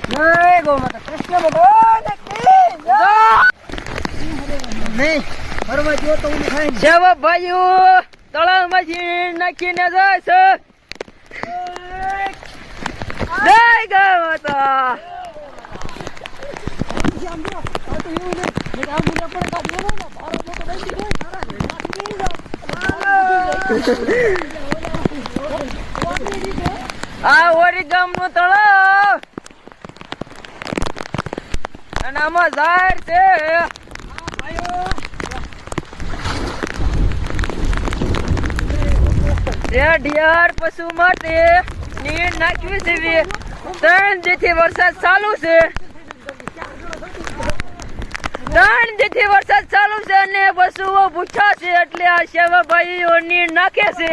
જય ગૌ માતા કૃષ્ણ ભગવાન કી જય. નહીં ફરવા જો તો હું ખાઈ સેવા ભાઈઓ તળાવમાંથી નાખીને જાય છે. જય ગૌ માતા. આ ઓરી ગામનું તળાવ અને આમાં ઝાડ છે. ઢિયાર પશુ માટે નીર નાખવી છે. 3 દીથી વરસાદ ચાલુ છે. 3 દીથી વરસાદ ચાલુ છે અને પશુઓ ભૂખ્યા છે એટલે આ સેવા ભાઈઓ નીર નાખે છે.